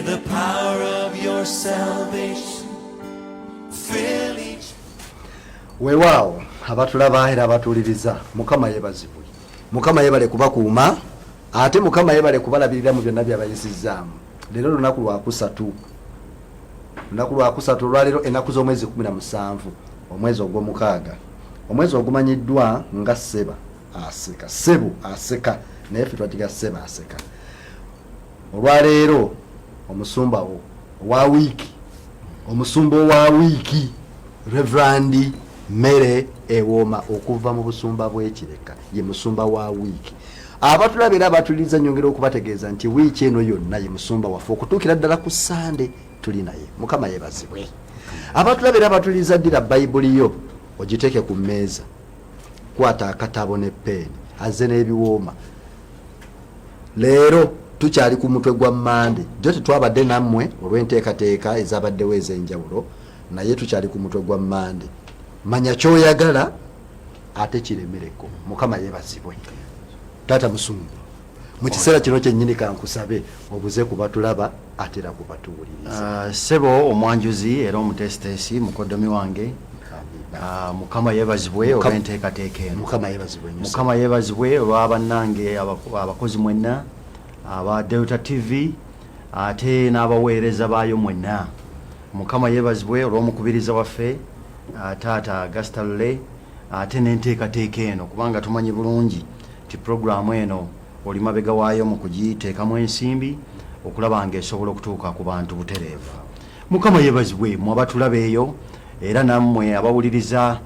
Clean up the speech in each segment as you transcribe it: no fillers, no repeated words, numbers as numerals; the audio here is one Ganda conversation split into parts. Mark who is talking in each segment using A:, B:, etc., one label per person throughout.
A: the power of your salvation. Fill each.
B: Weewaawo abatulaba era abatuliriza Mukama yebazibwe. Mukama yebale kubakuuma ate Mukama yebale kubalabirira mu byonna byabayisizaamu. Leero lunaku lwa kusatu. Lunaku lwa kusatu lwaleero ennaku z'omwezi 17 omwezi ogw'omukaaga. Omwezi ogumanyiddwa nga Sseba aseka. Ssebu aseka naye ffe twatiga Sseba aseka. Olwaleero omusumba wa wiiki omusumba wa wiiki Rev.Abel Mmerewooma okuva mu busumba bw'Ekireka ye musumba wa wiiki. Abatulabira abatuliriza nyongera okubategeeza nti wiiki eno yonna ye musumba waffe okutuukira ddala ku Sande tuli naye. Mukama yeebazibwe. Abatulabira abatuliriza ddira Bayibuli yo ogiteeke ku mmeeza, kwata akatabo ne peeni azze n'ebiwooma. Leero tukyali ku mutwe gwa Mande, jo tetwabadde nammwe olw'enteekateeka ezabaddewo ez'enjawulo, naye tukyali ku mutwe gwa Mande. Manya kyoyagala ate kiremereko. Mukama yeebazibwe. Taata Musumba, mu kiseera kino kyennyini kankusabe obuze ku batulaba ate era ku batuwuliriza.
C: Ssebo omwanjuzi era omutesitesi mukoddomi wange. Mukama yeebazibwe olw'enteekateeka eno.
B: Mukama yeebazibwe.
C: Mukama yeebazibwe olw'abannange abakozi mwenna aba Delta TV ate n'abaweereza baayo mwenna. Mukama yeebazibwe olw'omukubiriza waffe taata Augusta Lule ate n'enteekateeka eno kubanga tumanyi bulungi ti programu eno oli mabega waayo mu kugiteekamu ensimbi okulaba ng'esobola okutuuka ku bantu butereevu. Mukama yeebazibwe mu abatulaba eyo era nammwe abawuliriza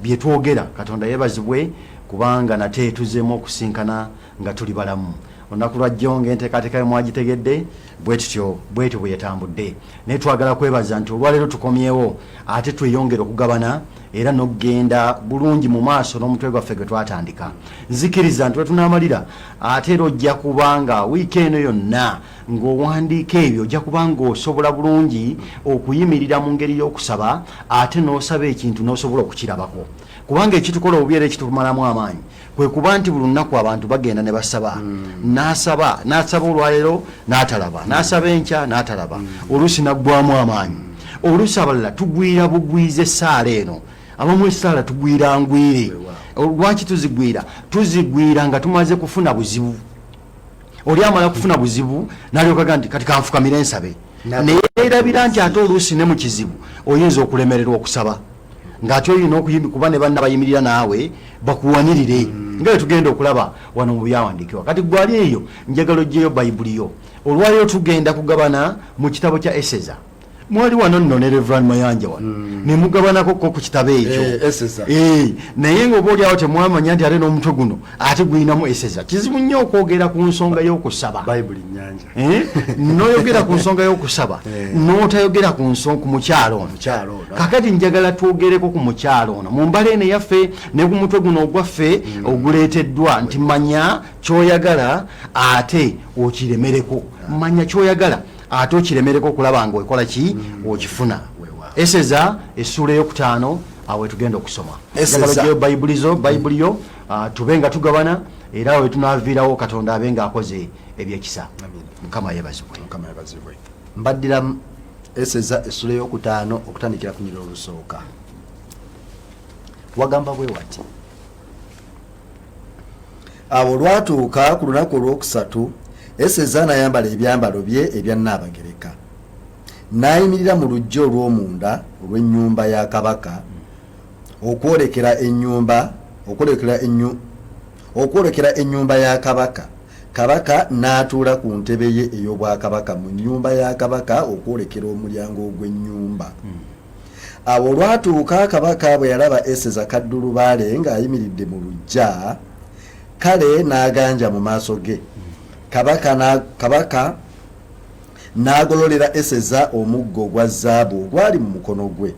C: bye twogera. Katonda yeebazibwe kubanga nate tuzeemu okusinkana nga tuli balamu. Olunaku lwajjo ng'enteekateeka mwagitegedde bwetyo bwe yetambudde. Naye twagala kwebaza nti olwaleero tukomyewo ate tweyongera okugabana era n'okugenda bulungi mu maaso n'omutwe gwaffe gwe twatandika. Nzikiriza nti wetunaamalira ate era ojja kubanga wiiki eno yonna ng'owandiika ebyo ojja kubanga osobola bulungi okuyimirira mu ngeri y'okusaba ate n'osaba ekintu n'osobola okukirabako. Kubanga ekitukola obubi era ekitumalamu amaanyi kwe kuba nti buli lunaku abantu bagenda ne basaba. N'asaba olwaleero n'atalaba, n'asaba enkya n'atalaba, oluusi naggwamu amaanyi. Oluusi abalala tugwira bugwize essaala eno, abamu essaala tugwira ngwire. Lwaki tuzigwira? Tuzigwira nga tumaze kufuna buzibu. Oli amala kufuna buzibu n'alyokaga nti kati kanfukamire ensabe. Naye erabira nti ate oluusi ne mu kizibu oyinza okulemererwa okusaba ng'ate olina okuyimba kuba ne banna bayimirira naawe bakuwanirire nga bwe tugenda okulaba wano mu byawandiikibwa. Kati gwali eyo njagala oggyeyo Bayibuli yo. Olwaleero tugenda kugabana mu kitabo kya Eseza. Mwali wano nno ne Rev. Mayanja wano ne mugabanako ku kitabo ekyo. Naye ng'oba oli awo temwamanya nti ate n'omutwe guno ate gulinamu Eseza. Kizibu nnyo okwogera ku nsonga y'okusaba.
B: Bayibuli nnyanja.
C: N'oyogera ku nsonga y'okusaba n'otayogera ku mukyalo ono. Kakati njagala twogereko ku mukyalo ono mu mbala eno yaffe ne ku mutwe guno ogwaffe oguleeteddwa nti manya kyoyagala ate okiremereko. Manya kyoyagala ate okiremereko okulaba nga okola ki okifuna. Eseza essuula ey'okutaano awe tugenda okusoma. Eseza Bayibuli yo tube nga tugabana era awe tunaaviirawo Katonda abe ng'akoze ebyekisa. Mukama yeebazibwe.
B: Mukama yeebazibwe. Mbaddira Eseza essuula ey'okutaano okutandikira ku nnyiriri olusooka. Wagamba bwe wati. Awo lwatuuka ku lunaku olwokusatu Eseza n'ayambala ebyambalo bye ebya Nnaabagereka. N'ayimirira mu luggya olw'omunda olw'ennyumba ya kabaka okwolekera ennyumba ya kabaka. Kabaka n'atuula ku ntebe ye ey'obwakabaka mu nnyumba ya kabaka okwolekera omulyango ogw'ennyumba. Awo lwatuuka kabaka bwe yalaba Eseza kaddulubaale ng'ayimiridde mu luggya, kale n'aganja mu maaso ge. Kabaka n'agololera Eseza omuggo ogwa zaabu ogwali mu mukono gwe.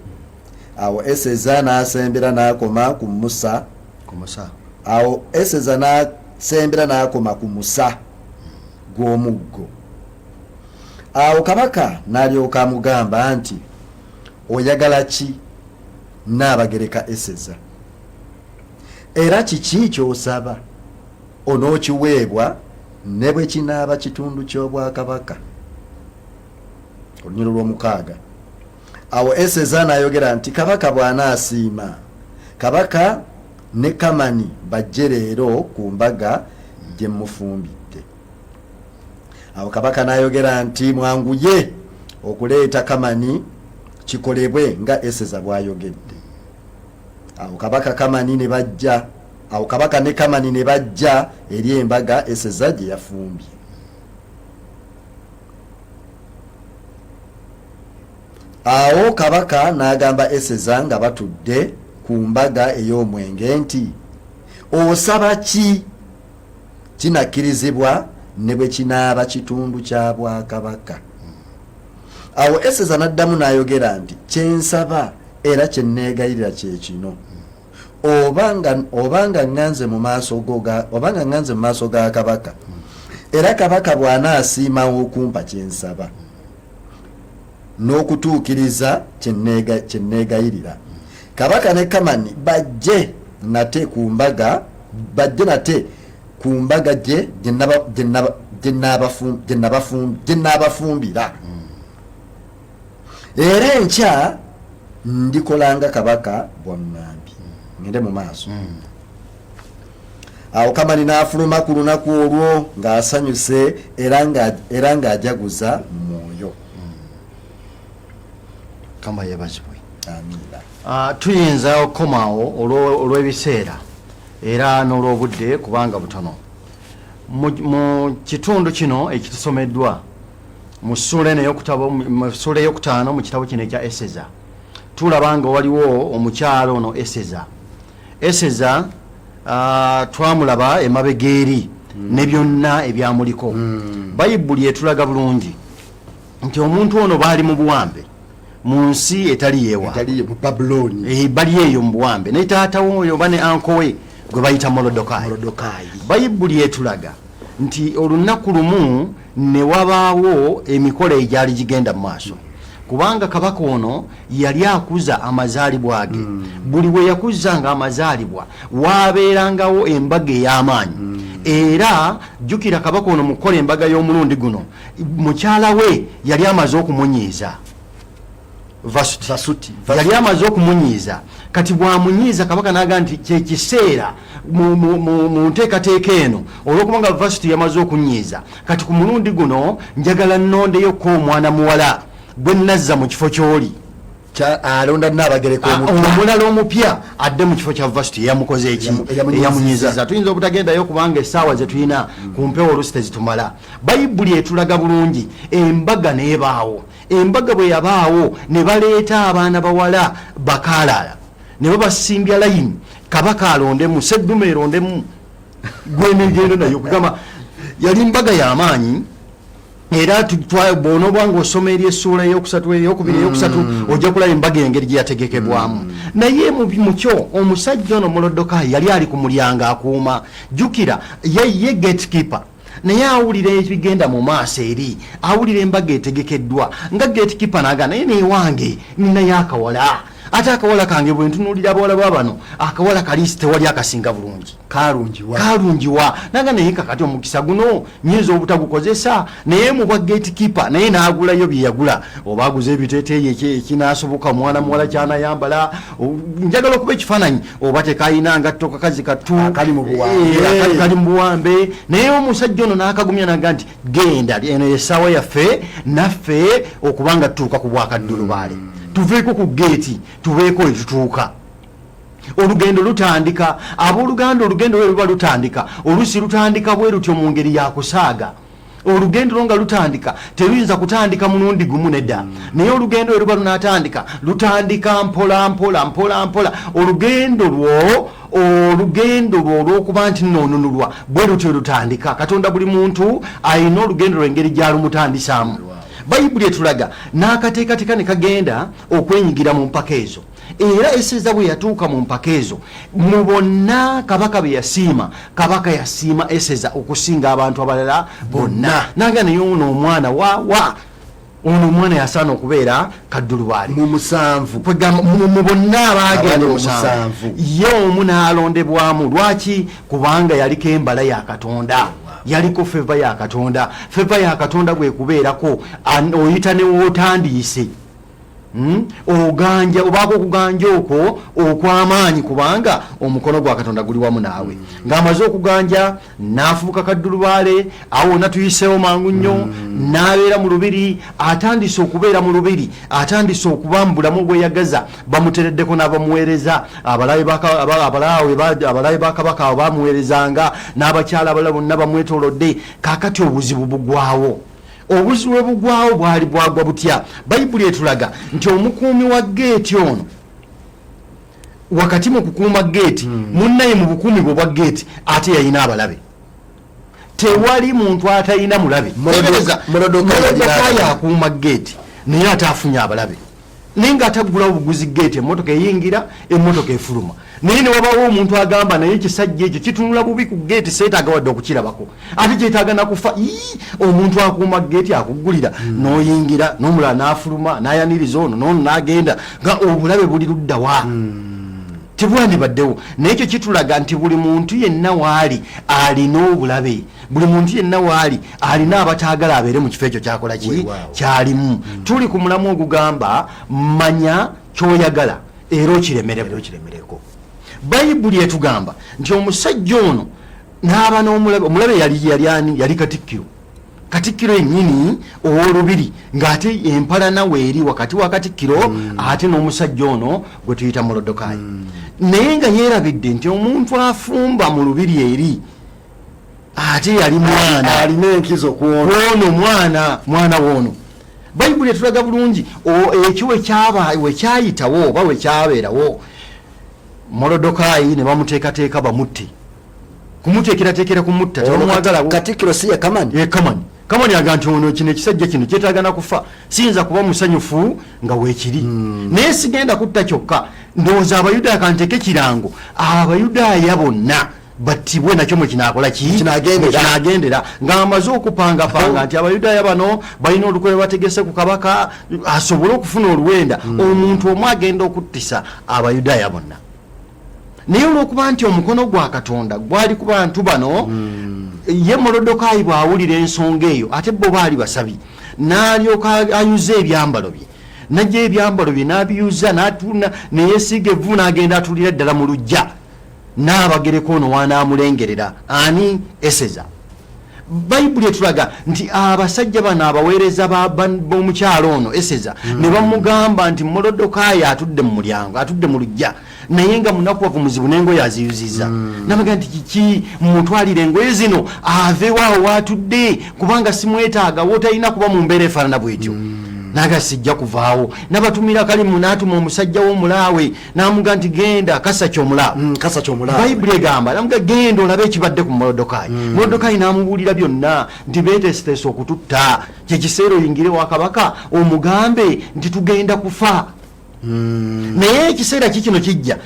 B: Awo Eseza n'asembera n'akoma ku musa. Ku musa gw'omuggo. Awo kabaka n'alyoka amugamba nti, oyagala ki Nnaabagereka Eseza? Era kiki ky'osaba? Onookiweebwa ne bwe kinaaba kitundu ky'obwakabaka. olunyiro lw'omukaaga. Awo Eseza n'ayogera nti kabaka bw'anaasiima, kabaka ne Kamani bajje leero ku mbaga gye mufumbidde. Awo kabaka n'ayogera nti mwanguye okuleeta Kamani kikolebwe nga Eseza bw'ayogedde. Awo kabaka ne Kamani ne bajja eri embaga Eseza gye yafumbye. Awo kabaka n'agamba Eseza nga batudde ku mbaga ey'omwenge nti osaba ki kinakkirizibwa ne bwe kinaaba kitundu kya Bwakabaka. Awo Eseza n'addamu n'ayogera nti kyensaba era kyenneegayirira kye kino, obanga ŋŋanze mu maaso ga kabaka, era kabaka bw'anaasiimawo okumpa kyensaba n'okutuukiriza kyenneegayirira, kabaka ne Kamani bajje nate ku mbaga gye nnabafumbira, era enkya ndikolanga kabaka bw'aŋŋambye. Ngende mu maaso. Awo Kamani n'afuluma ku lunaku olwo ng'asanyuse era ng'ajaguza mwoyo.
C: Kama yebazibwe.
B: Amiina.
C: Tuyinza okukomawo olw'ebiseera era n'olw'obudde kubanga butono. Mu kitundu kino ekitusomeddwa mu ssuula ey'okutaano mu kitabo kino ekya Eseza, tulaba nga waliwo omukyalo ono Eseza twamulaba emabega eri ne byonna ebyamuliko. Bayibuli etulaga bulungi nti omuntu ono baali mu buwambe mu nsi etali yeewa,
B: mu Babuloni.
C: Bali eyo mu buwambe ne taatawo oyo oba ne anko we gwe bayita Molodokayi. Bayibuli etulaga nti olunaku lumu ne wabaawo emikolo egyali gigenda mu maaso, kubanga kabaka ono yali akuza amazaalibwa ge. Buli we yakuzanga amazaalibwa waabeerangawo embaga ey'amaanyi. Era jjukira kabaka ono mu kukola embaga y'omulundi guno mukyala we yali amaze okumunyiiza. Vasuti yali amaze okumunyiiza. Kati bw'amunyiiza kabaka n'agamba nti kyekiseera mu nteekateeka eno olw'okubanga Vasuti yamaze okunyiiza, kati ku mulundi guno njagala nnondeyoko omwana muwala gwe nazza mu kifo ky'oli,
B: alonda Nnabagereka
C: omulala omupya adde mu kifo kya Vasuti eyamukoze eki, eyamunyiiziza. Tuyinza obutagendayo kubanga essaawa ze tulina ku mpewo oluusi tezitumala. Bayibuli etulaga bulungi embaga n'ebaawo. Embaga bwe yabaawo ne baleeta abaana bawala bakaalala ne babasimbya layini, kabaka alondemu, seddume erondemu, gwenegendo nayo kugamba yali mbaga y'amaanyi. Era bw'onoobanga osoma eri essuula ey'okusatu ojja kulaba embaga engeri gye yategekebwamu. Naye mu kyo omusajja ono Molodokayi yali ali ku mulyango akuuma. Jjukira ye gatekeeper, naye awulira ebigenda mu maaso eri, awulira embaga etegekeddwa nga gatekeeper n'agamba naye neewange ninayo akawala, ate akawala kange bwe ntunuulira abawala baabano akawala kaliisi tewali akasinga bulungi, kalungiwa. Naga naye kakati omukisa guno nyinza obutagukozesa, naye mu bwa gatekeeper naye n'agulayo bye yagula, oba aguze ebiteeteeyi ekinaasoboka mwana muwala kyanayambala, njagala okuba ekifaananyi, oba tekayina ngatto kakazi kattu kali mu buwambe. Naye omusajja ono n'akagumya naga nti genda eno essaawa yaffe naffe okubanga tutuuka ku bwakaddulubaale, tuveeko ku geeti tubeeko etutuuka. Olugendo lutandika. Abooluganda olugendo lwe luba lutandika oluusi lutandika bwe lutyo mu ngeri ya kusaaga. Olugendo nga lutandika teruyinza kutandika mulundi gumu nedda, naye olugendo lwe luba lunatandika lutandika mpola mpola. Olugendo lwo olw'okuba nti nnoonunulwa bwe lutyo lutandika. Katonda buli muntu ayina olugendo lw'engeri gy'alumutandisaamu. Bayibuli etulaga n'akateekateeka ne kagenda okwenyigira mu mpaka ezo. Era Eseza bwe yatuuka mu mpaka ezo, mu bonna kabaka be yasiima, kabaka yasiima Eseza okusinga abantu abalala bonna. Nanga naye ono omwana ono omwana yasaana okubeera kaddulubaale
B: mu musanvu,
C: mu bonna abaagenda omusanvu ye omu n'alondebwamu. Lwaki? Kubanga yaliko embala ya Katonda, yaliko feva ya Katonda. Feva ya Katonda bwe kubeerako oyita ne wootandiise oganja obaako okuganja okwo okw'amaanyi kubanga omukono gwa Katonda guli wamu naawe. Ng'amaze okuganja n'afuuka kaddulubaale awo natuyiseewo mangu nnyo n'abeera mu lubiri, atandise okubeera mu lubiri, atandise okuba mu bulamu bweyagaza. Bamutereddeko n'abamuweereza abalabe ba Kabaka abo bamuweerezanga n'abakyala abalala bonna bamwetoolodde. Kaakati obuzibu bugwawo. Obuzibu bwe bugwawo bwali bwagwa butya? Bayibuli etulaga nti omukuumi wa geeti ono wakati mu kukuuma geeti munnaye mu bukuumi bwe bwa geeti ate yayina abalabe. Tewali muntu atalina mulabe. Morodokaayi akuuma geeti naye ate afunye abalabe, naye ng'ataggulawo buguzi geeti, emmotoka eyingira emmotoka efuluma. Naye ne wabawo omuntu agamba naye ekisajja ekyo kitunula bubi ku geeti, seetaaga wadde okukirabako, ate kyetaaga nakufa. Omuntu akuuma geeti akuggulira n'oyingira n'omulala n'afuluma n'ayaniriza ono n'ono n'agenda nga obulabe buli luddawa. Tebwandibaddewo. Naye ekyo kitulaga nti buli muntu yenna waali alina obulabe, buli muntu yenna waali alina abataagala abeere mu kifo ekyo kyakola ki kyalimu. Tuli ku mulamu ogugamba manya kyoyagala era okiremereko. Bayibuli etugamba nti omusajja ono n'aba n'omulabe. Omulabe yali Katikkiro. Katikkiro yennyini ow'olubiri, ng'ate empalana weeri wakati wa Katikkiro ate n'omusajja ono gwe tuyita Morodokaayi. Naye nga yeerabidde nti omuntu afumba mu lubiri eri ate yali mwana,
B: alina enkizo
C: kwono mwana woono. Bayibuli etulaga bulungi ekyo we kyayitawo oba we kyabeerawo. Morodokaayi ne bamuteekateeka bamutte. Kumuteekerateekera kumutta tebamwagalawo.
B: Katikkiro si ye Kamani.
C: Kamani aga nti ono kino ekisajja kino kyetaagana kufa, siyinza kuba musanyufu nga weekiri. Naye sigenda kutta kyokka, ndowooza Abayudaaya kanteeke kirango Abayudaaya bonna battibwe nakyo mwe kinaakola kinagendera. Ng'amaze okupangapanga nti Abayudaaya bano balina olukwe bategese ku kabaka asobole okufuna oluwenda, omuntu omu agenda okuttisa Abayudaaya bonna. Naye olw'okuba nti omukono gwa Katonda gwali ku bantu bano, ye Morodokaayi bw'awulira ensonga eyo, ate bo baali basabi, n'alyoka ayuza ebyambalo bye, n'ajja ebyambalo bye n'abiyuza n'atuna ne yeesiga evvu n'agenda atulira ddala mu luggya, n'abagereko ono waanaamulengerera ani Eseza. Bayibuli etulaga nti abasajja bano abaweereza b'omukyalo ono Eseza ne bamugamba nti Morodokaayi atudde mu mulyango, atudde mu luggya, naye nga munakuwavu muzibu n'engoye aziyuziza. Namaga nti kiki mumutwalire engoye zino aveewo awo waatudde, kubanga simwetaaga, wootalina kuba mu mbeera efaanana bwetyo. Naga sijja kuvaawo. N'abatumira kalimu n'atuma omusajja w'omulaawe n'amuga nti genda kasa ky'omulaawe. Bayibuli egamba namuga genda olabe ekibadde ku Morodokaayi. Morodokaayi n'amubuulira byonna nti beeteeseteese okututta, kye kiseera oyingire wa kabaka omugambe nti tugenda kufa. Naye ekiseera kikino kijja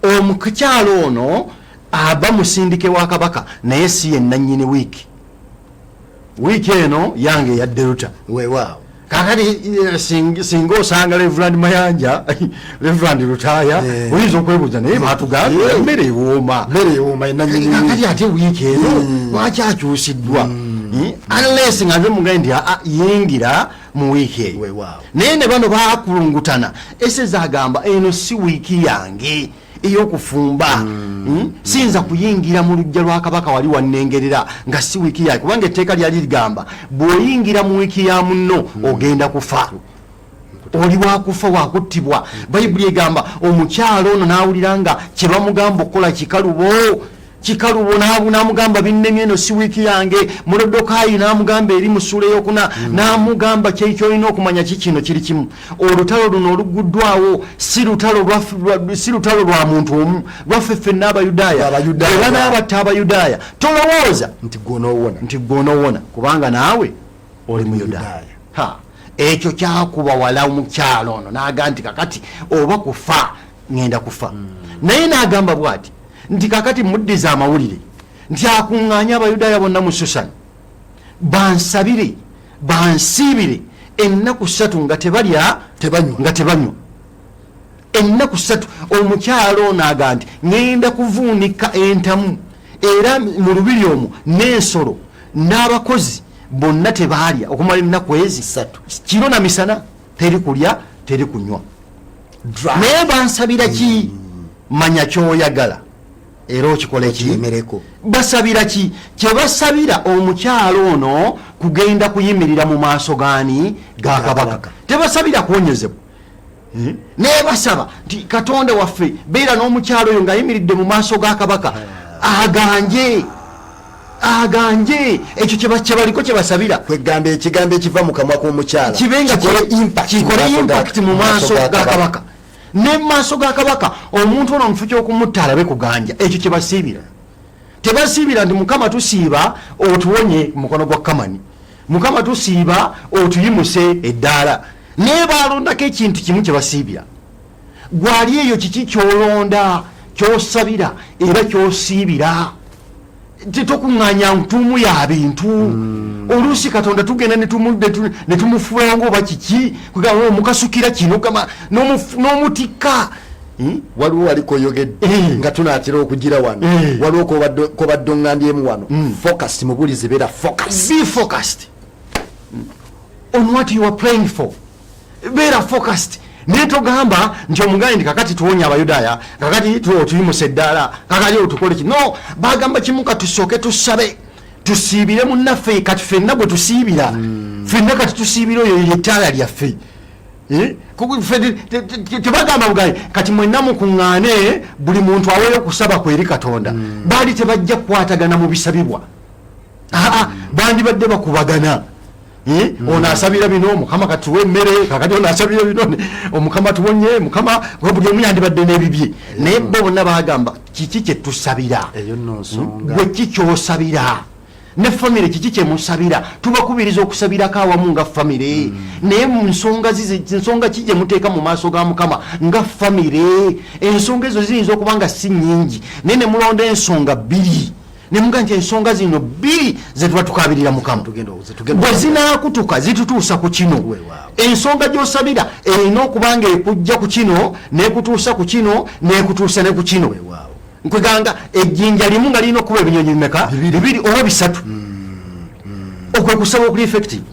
C: omukyalo ono aba musindike wa kabaka, naye si ye nannyini wiiki eno yange eyadde luta
B: weewaawo.
C: Kakati singa osanga Rev. Mayanja Rev. Lutaaya oyinza okwebuuza naye baatugambye mmere ewooma kakati ate wiiki eno lwaki akyusiddwa? Unless nga nze mugaye nti yingira mu wiiki eyo. Naye ne bano baakulungutana. Eseza agamba eno si wiiki yange ey'okufumba, siyinza kuyingira mu luggya lwa kabaka wali wannengerera nga si wiiki yange, kubanga etteeka lyali ligamba bw'oyingira mu wiiki ya munno ogenda kufa, oli wakufa wakuttibwa. Bayibuli egamba omukyalo ono n'awulira nga kye bamugamba okukola kikalubo n'amugamba binnemye eno si wiiki yange. Morodokaayi n'amugamba eri mu ssuula ey'okuna n'amugamba kyolina okumanya kikino kiri kimu, olutalo luno oluguddwawo si lutalo lwa muntu omu, lwaffe ffenna Abayudaaya era n'abatta Abayudaaya. Tolowooza nti gw'onoowona kubanga naawe oli Muyudaaya. Ekyo kyakuba wala omukyalo ono n'agamba nti kakati oba kufa ngenda kufa. Naye n'agamba bw'ati nti kakati muddiza amawulire nti akuŋŋaanye Abayudaaya bonna mu Susani bansabire bansiibire ennaku 3 nga tebalya nga tebanywa. Ennaku 3 omukyalo ono agamba nti ŋŋenda kuvuunika entamu era mu lubiri omwo n'ensolo n'abakozi bonna tebalya okumala ennaku ezi 3 kiro na misana teri kulya teri kunywa naye bansabira ki manya kyoyagala era okikole ki basabira ki kyebasabira omukyalo ono kugenda kuyimirira mu maaso gaani ga kabaka tebasabira kuwonyezebwa naye basaba nti katonda waffe beera n'omukyalo oyo ng'ayimiridde mu maaso ga kabaka aganje ekyo kyebaliko kyebasabira
B: kwegamba ekigambo ekiva mu kamwa k'omukyala
C: kibenga kikole impact mu maaso ga kabaka ne maaso ga kabaka omuntu ono mufu ky'okumutta alabe kuganja ekyo kyebasiibira tebasiibira nti mukama tusiiba otuwonye mukono gwa kamani mukama tusiiba otuyimuse eddaala naye balondako ekintu kimu kyebasiibira gwali eyo kiki kyolonda kyosabira era kyosiibira tetokuŋŋanya ntuumu ya bintu oluusi katonda tugenda ne tumufuulanga oba kiki mukasukira kino n'omutikka
B: waliwo waliko oyogedde nga tunaatera okugira wano waliwo kobadde oŋŋambyemu wano focus mubulizi beera focus
C: be focused on what you are praying for beera focused naye togamba nti omugaye ndi kakati tuwonya abayudaaya kakati tuyimuse eddaala kakati otukole ki no bagamba kimu katusooke tusabe tusiibire munnaffe kati ffenna bwe tusiibira ffenna kati tusiibire oyo yettaala lyaffe tebagamba bugaye kati mwenna mukuŋŋaane buli muntu aweeyo okusaba kweri katonda baali tebajja kukwatagana mu bisabibwa bandibadde bakubagana ono asabira bino mukama katuwe emmere kakati ono asabira bino omukama tuwonye mukama buli omu yandibadde n'ebibye naye bo bonna bagamba kiki kyetusabira gwe kikyosabira ne famire kiki kyemusabira tubakubiriza okusabirako awamu nga famire naye mu ensonga ki gyemuteeka mu maaso ga mukama nga famire ensonga ezo ziyinza okuba nga si nnyingi naye ne mulonda ensonga 2 nemuga nti ensonga zino 2 zetuba tukabirira mukama bwe zinakutuka zitutuusa ku kino ensonga gyosabira erina okuba nga ekujja ku kino nekutuusa ku kino nekutuusa ne ku kino nkweganga ejjinja limu nga lirina okuba ebinyonyi bimeka 2 oba 3 okwekusaba okuli effective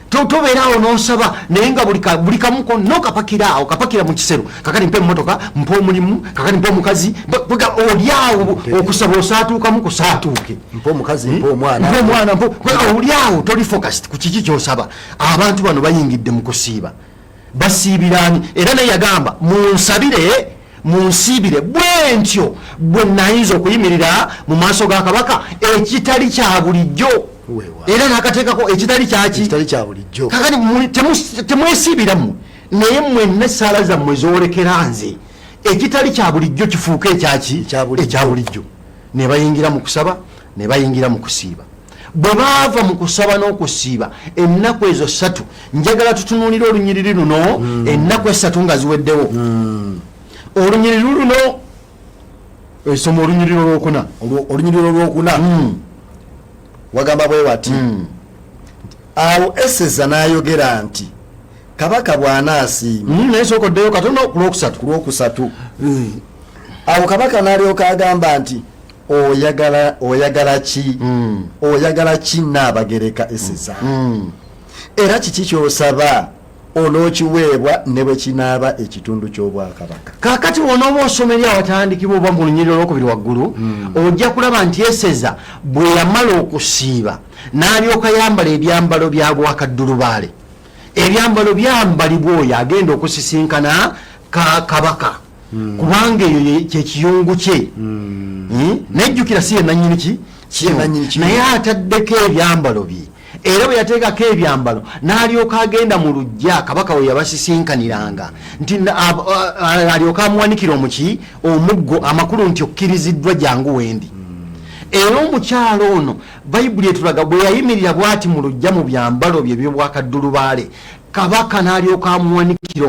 C: tobeeraawo n'osaba naye nga buli kamuko nokapakiraawo kapakira mu kisero kakati mpe emmotoka mpe omulimu kakati mpe omukazi olyawo okusaba osaatuukamu kusaatuuke
B: mpe omukazi mpe omwana
C: olyawo toli focused ku kiki kyosaba abantu bano bayingidde mu kusiiba basiibirani era naye yagamba munsiibire bwe ntyo bwe nayinza okuyimirira mu maaso ga kabaka ekitali kya bulijjo era nakateekako ekitali
B: kya bulijjo
C: kakati temwesiibirammwe naye mwenna essaala zammwe zoolekera nze ekitali kya bulijjo kifuuke ekya bulijjo ne bayingira mu kusaba ne bayingira mu kusiiba bwe baava mu kusaba n'okusiiba ennaku ezo 3 njagala tutunuulire olunyiriri luno ennaku 3 nga ziweddewo olunyiriri luno esoma olunyiriri olwokuna
B: wagamba bwe wati awo Eseza n'ayogera nti kabaka bw'anaasiima
C: naye sookoddeyo katono ku lwokusatu
B: awo kabaka n'alyoka agamba nti oyagala ki Nnaabagereka Eseza era kiki ky'osaba olw'okiweebwa ne bwe kinaaba ekitundu ky'obwakabaka
C: kakati wonooba osomeri awatandikibwa oba mu lunyiriri olwokubiri waggulu ojja kulaba nti Eseza bwe yamala okusiiba n'alyoka yambala ebyambalo bya bwakaddulubaale ebyambalo byambalibwa oyo agenda okusisinkana kabaka kubanga eyo kyekiyungu kye nejjukira si yenanyini ki naye ataddeko ebyambalo bye era bwe yateekako ebyambalo n'alyoka agenda mu luggya kabaka we yabasisinkaniranga nti alyoka amuwanikira omuggo amakulu nti okkiriziddwa jangu wendi era omukyalo ono bayibuli etulaga bwe yayimirira bw'ati mu luggya mu byambalo bye by'obwakaddulubaale kabaka n'alyoka amuwanikira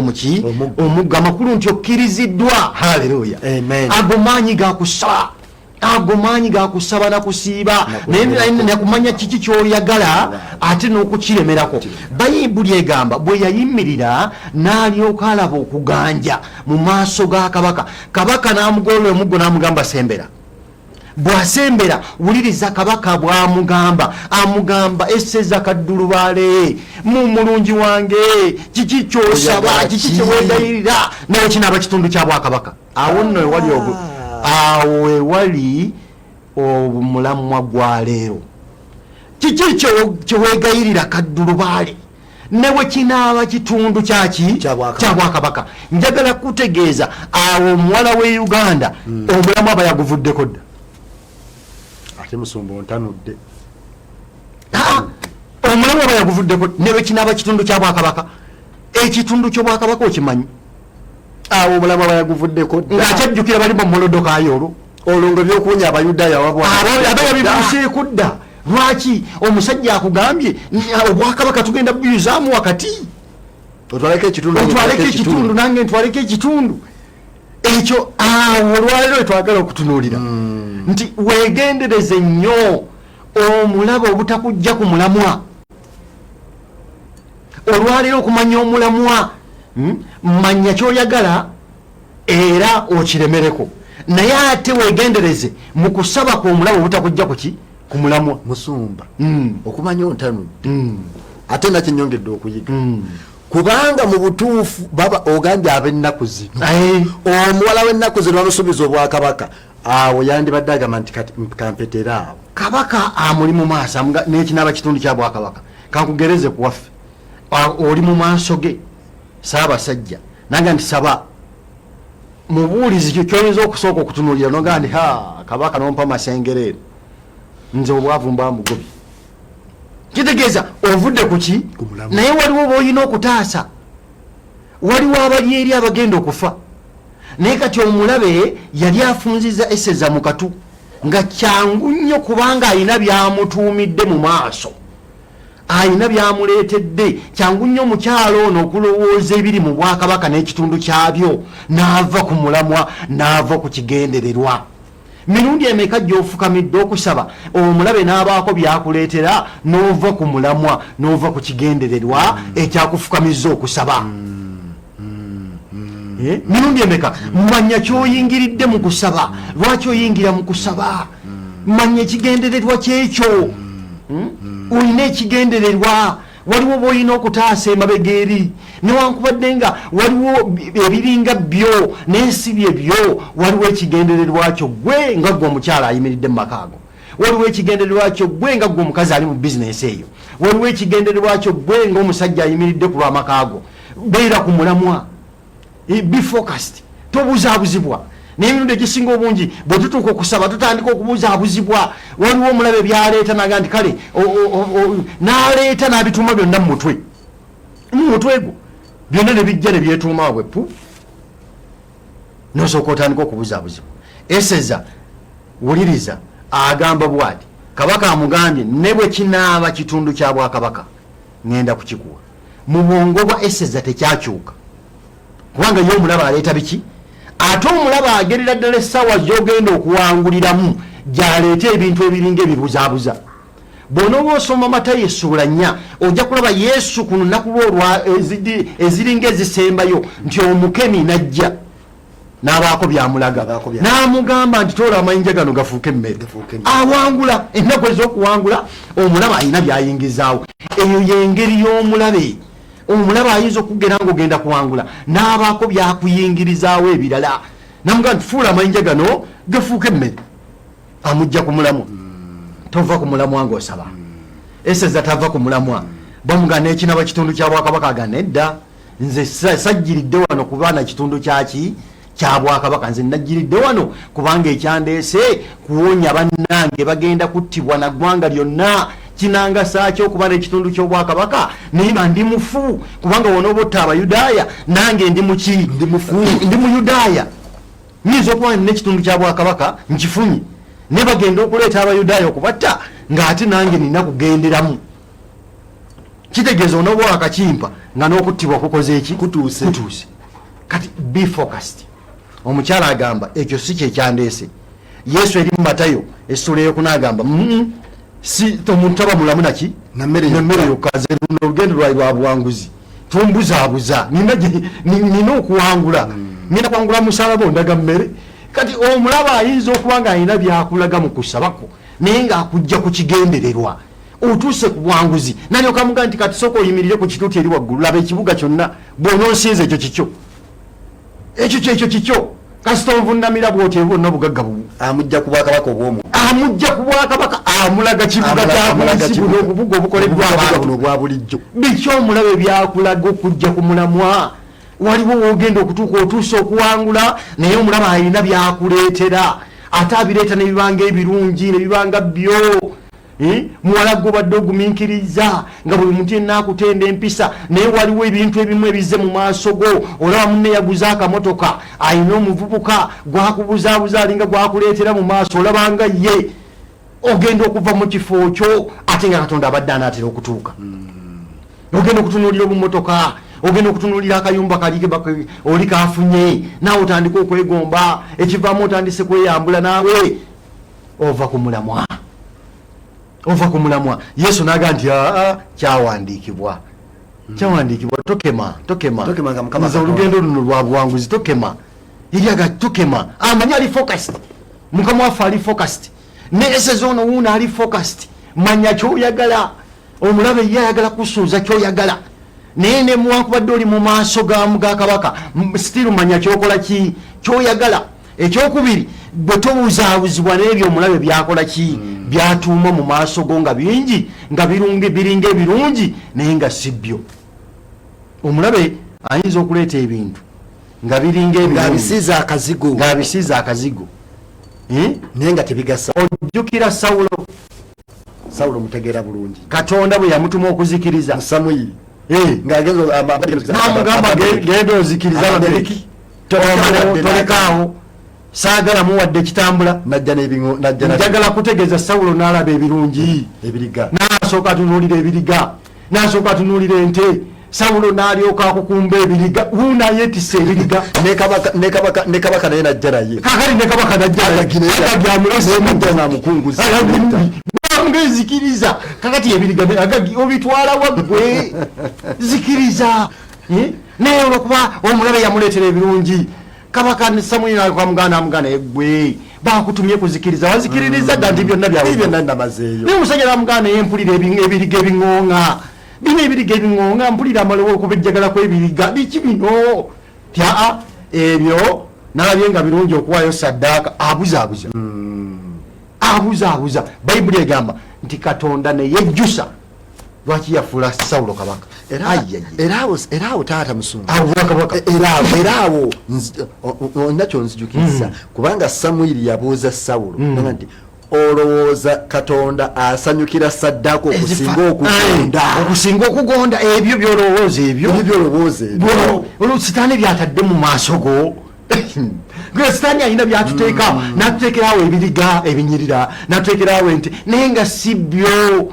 C: omuggo amakulu nti okkiriziddwa haleluya ago maanyi gakusaba ago maanyi gakusaba nakusiiba nakumanya kiki kyoyagala ate n'okukiremerako bayibuli egamba bwe yayimirira n'alyoka alaba okuganja mu maaso ga kabaka n'amugolola omuggo n'amugamba sembera bwasembera wuliriza kabaka bwamugamba amugamba esseza kaddulubaale mu mulungi wange kiki kyosaba kiki kyewegayirira naye kinaaba kitundu kya bwakabaka awo nno ewali awo ewali omulamwa gwa leero kiki kyewegayirira kaddulubaale newe kinaaba kitundu kyaki kya bwakabaka njagala kutegeeza awo omuwala w'e Uganda omulamu aba yaguvuddeko dda
B: ate musumba ontanudde
C: omulamu aba yaguvuddeko newe kinaaba kitundu kya bwakabaka ekitundu ky'obwakabaka okimanyi
B: awo omulamu aba yaguvuddeko
C: ng'akyajjukira bali mu mulodokayo
B: olwo nga byokuwonya abayudaaya
C: aba yabibuuseeko dda lwaki omusajja akugambye obwakabaka tugenda buyuzaamu wakati
B: otwaleko
C: ekitundu nange ntwaleko ekitundu ekyo awo olwaliro etwagala okutunuulira nti wegendereze nnyo omulaba obutakujja ku mulamwa olwaliro okumanya omulamwa manya kyoyagala era okiremereko naye ate wegendereze mu kusaba kw'omulaba obutakujja kuki ku mulamwa
B: musumba okumanya ontanudde ate nakinyongedde okuyiga kubanga mu butuufu baba ogambye ab'ennaku zino omuwala w'ennaku zino bamusuubiza obwakabaka awo yandibadde agamba nti kampetera awo
C: kabaka amuli mu maaso n'ekinaaba kitundu kya bwakabaka kankugereze ku waffe oli mu maaso ge saabasajja nanga nti saba mubuulizi kyo kyoyinza okusooka okutunuulira noga nti kabaka nompa masengereero nze obwavu mbamugobye kitegeeza ovudde kuki naye waliwo b'olina okutaasa waliwo abali eri abagenda okufa naye kati omulabe yali afunziza esseza mu katu nga kyangu nnyo kubanga alina byamutuumidde mu maaso alina byamuleetedde kyangu nnyo mukyalo ono okulowooza ebiri mu bwakabaka n'ekitundu kyabyo n'ava ku mulamwa n'ava ku kigendererwa mirundi emeka gy'ofukamidde okusaba omulabe n'abaako byakuleetera n'ova ku mulamwa n'ova ku kigendererwa ekyakufukamiza okusaba mirundi emeka manya kyoyingiridde mu kusaba lwaki oyingira mu kusaba manya ekigendererwa kyekyo olina ekigendererwa waliwo b'olina okutaasa emabega eri newankubadde nga waliwo ebiringa byo n'ensibye byo waliwo ekigendererwa kyo gwe nga gwe omukyala ayimiridde mu makaago waliwo ekigendererwa kyo gwe nga gwe omukazi ali mu bizinesi eyo waliwo ekigendererwa kyo gwe nga omusajja ayimiridde ku lw'amakaago beera ku mulamwa be focused tobuzaabuzibwa n'emirundi egisinga obungi bwe tutuuka okusaba tutandika okubuzaabuzibwa waliwo omulabe byaleeta naga nti kale n'aleeta n'abituuma byonna mu mutwe gwo byonna ne bijja ne byetuumawo bwe pu nosooka otandika okubuzaabuzibwa esseza wuliriza agamba bwati kabaka amugambye ne bwe kinaaba kitundu kya bwakabaka ŋŋenda kukikuwa mu bwongo bwa esseza tekyakyuka kubanga ye omulaba aleeta biki ate omulaba agerera ddala essaawa gy'ogenda okuwanguliramu gyaleeta ebintu ebiringa ebibuzaabuza bw'onooba osoma Matayo essuula 4 ojja kulaba Yesu ku lunaku lwolwa eziringa ezisembayo nti omukemi najja n'abaako byamulaga n'amugamba nti toola amayinja gano gafuuke emmere awangula ennaku ez'okuwangula omulaba alina byayingizaawo eyo y'engeri y'omulabe omulaba ayinza okugera ng'ogenda kuwangula n'abaako byakuyingirizaawo ebirala namugamba nti fuula amayinja gano gafuuke emmere amujja ku mulamwa tova ku mulamwa ng'osaba esseza tava ku mulamwa bamugamba n'ekinaaba kitundu kya bwakabaka agana edda nze sajjiridde wano kubaana kitundu kyaki kya bwakabaka nze najjiridde wano kubanga ekyandeese kuwonya bannange bagenda kuttibwa na ggwanga lyonna kinanga saaki okuba n'ekitundu ky'obwakabaka niba ndi mufu kubanga wonooba otta abayudaaya nange ndi muki ndi muyudaaya nyinza okuba n'ekitundu kya bwakabaka nkifunye ne bagenda okuleeta abayudaaya okubatta ng'ate nange nina kugenderamu kitegeeza onooba wakakimpa nga n'okuttibwa kukoze eki kutuuse kati be focused omukyala agamba ekyo si kyekyandeese Yesu eri mu Matayo essula eyokuna agamba si omuntu taba mulamu naki nemmere yokaze luno olugendo lwali lwa buwanguzi tumbuzaabuza nina okuwangula nina kwangula musalaba ondaga mmere kati omulaba ayinza okuba nga alina byakulaga mu kusabako naye ngaakujja ku kigendererwa otuuse ku bwanguzi nalyoka muga nti kati sooka oyimirire ku kituuti eri waggulu laba ekibuga kyonna bw'onoosinza ekyo kikyo kasita onvunamira bwotyo bwonna bugagga bubu
B: amujja ku bwakabaka obwomu
C: amujja ku bwakabaka amulaga kibuga kyakulisi buno obubuga obukoleddwa abantu
B: obwa bulijjo
C: biki omulabe byakulaga okujja ku mulamwa waliwo wogenda okutuuka otuuse okuwangula naye omulaba alina byakuleetera ate abireeta nebibanga ebirungi nebibanga byo muwala gobadde ogumiikiriza nga buli muntu yenna akutenda empisa naye waliwo ebintu ebimu ebize mu maaso go olaba munne yaguza akamotoka alina omuvubuka gwakubuzaabuza alinga gwakuleetera mu maaso olabanga ye ogenda okuva mu kifo kyo ate nga katonda abadde anaatera okutuuka ogenda okutunuulira obumotoka ogenda okutunuulira akayumba kali oli kafunye naawe otandika okwegomba ekivaamu otandise kweyambula naawe ova ku mulamwa yesu naga nti kyawandiikibwa tokema olugendo luno lwa buwanguzi tokema eryaga tokema amanyi ali focused mukama waffe ali focused ne eseza ono wuuno ali focused manya kyoyagala omulabe ye ayagala kusuuza kyoyagala naye ne muwankubadde oli mu maaso ga kabaka still manya kyokola ki kyoyagala ekyokubiri bwe tobuzaabuzibwa n'ebyo omulabe byakola ki byatuuma mu maaso go nga bingi nga biringa ebirungi naye nga si byo omulabe ayinza okuleeta ebintu nga biringa
B: ng'abisiiza
C: akazigo
B: naye nga tebigasa
C: ojjukira sawulo
B: mutegeera bulungi
C: katonda bwe yamutuma okuzikiriza
B: samuyiri
C: namugamba genda ozikiriza abagereki tolekaawo saagala muwadde ekitambula njagala kutegeeza sawulo n'alaba ebirungi n'asooka atunuulira ebiriga n'asooka atunuulira ente sawulo n'alyoka akukumba ebiriga wuunayetisa ebiriga
B: ne kabaka naye najja naye
C: kakali ne kabaka najjangaezikiriza kakati ebiriga obitwala waggwe zikiriza naye olwokuba omulabe yamuleetera ebirungi kabaka samuyiri amugana egwe bakutumye kuzikiriza wazikiririza dda nti byonna
B: byannamazeeyo
C: naye omusajja namugana naye mpulira ebiriga ebiŋoŋa bino ebiriga ebiŋoŋa mpulira amalowo okubejjagala kwebiriga biki bino tyaa ebyo nalabye nga birungi okuwaayo saddaaka abuzaabuza bayibuli egamba nti katonda neyejjusa lwaki yafuula sawulo kabaka
B: era awo taata musumba era awo nakyo nzijukiriza kubanga samwiri yabuuza sawulo nti olowooza katonda asanyukira saddaaka okusinga
C: okugonda ebyo byolowooza ebyo sitaani byatadde mu maaso go sitaani alina byatuteeka natuteekerawo ebiriga ebinyirira natuteekerawo ente naye nga si byo